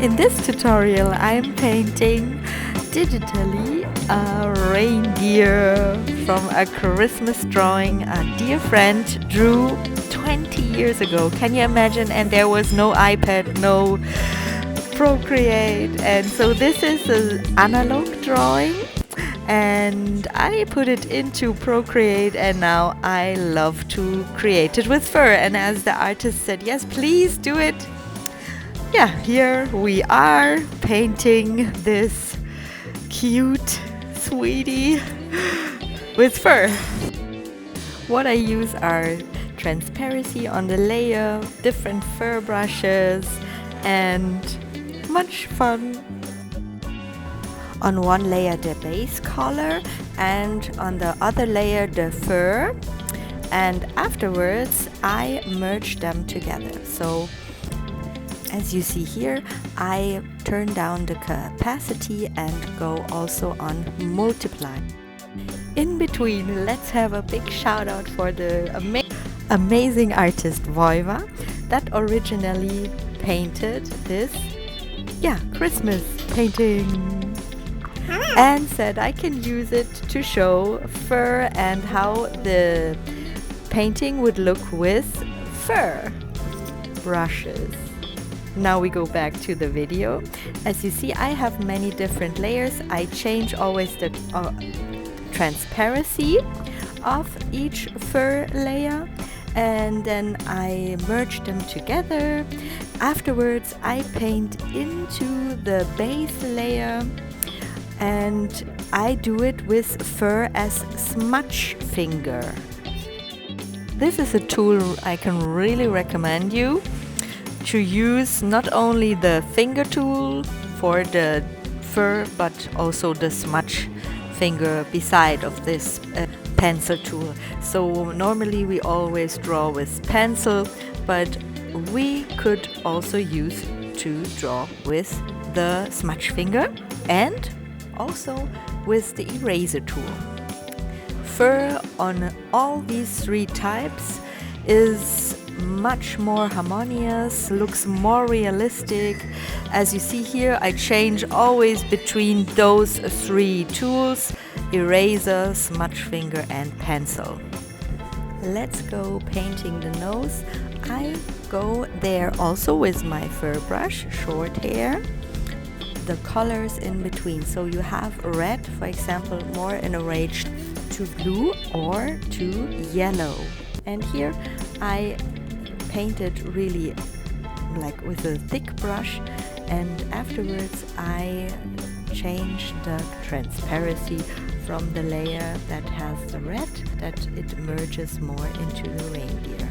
In this tutorial I'm painting digitally a reindeer from a Christmas drawing a dear friend drew 20 years ago. Can you imagine? And there was no iPad, no Procreate, and so this is an analog drawing and I put it into Procreate, and now I love to create it with fur. And as the artist said, yes, please do it. Yeah, here we are painting this cute sweetie with fur. What I use are transparency on the layer, different fur brushes, and much fun. On one layer the base color, and on the other layer the fur, and afterwards I merge them together. So as you see here, I turn down the capacity and go also on multiply. In between, let's have a big shout out for the amazing artist Voiva that originally painted this Christmas painting and said I can use it to show fur and how the painting would look with fur brushes. Now we go back to the video. As you see, I have many different layers. I change always the transparency of each fur layer, and then I merge them together. Afterwards I paint into the base layer, and I do it with fur as smudge finger. This is a tool I can really recommend you to use, not only the finger tool for the fur but also the smudge finger beside of this pencil tool. So normally we always draw with pencil, but we could also use to draw with the smudge finger and also with the eraser tool. Fur on all these three types is much more harmonious, looks more realistic. As you see here, I change always between those three tools: eraser, smudge finger and pencil. Let's go painting the nose. I go there also with my fur brush, short hair, the colors in between. So you have red, for example, more in a range to blue or to yellow. And here I painted really like with a thick brush, and afterwards I change the transparency from the layer that has the red, that it merges more into the reindeer.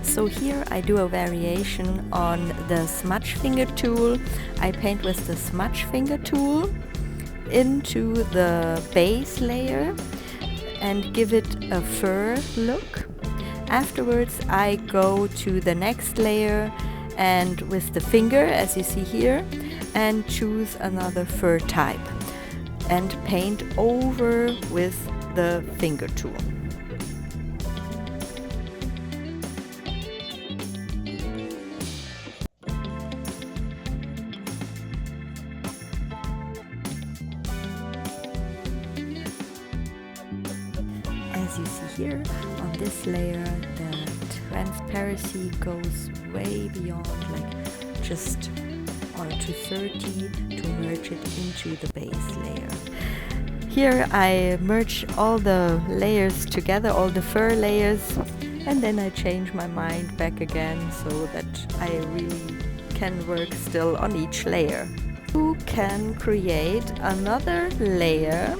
So here I do a variation on the smudge finger tool. I paint with the smudge finger tool into the base layer and give it a fur look. Afterwards I go to the next layer and with the finger, as you see here, and choose another fur type and paint over with the finger tool. As you see here, on this layer the transparency goes way beyond, like just to 30 to merge it into the base layer. Here I merge all the layers together, all the fur layers, and then I change my mind back again so that I really can work still on each layer. You can create another layer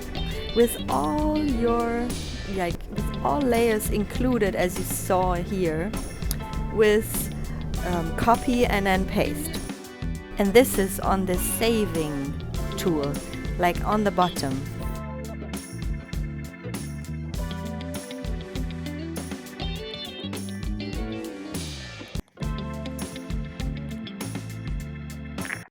with all your with all layers included, as you saw here, with copy and then paste. And this is on the saving tool, like on the bottom.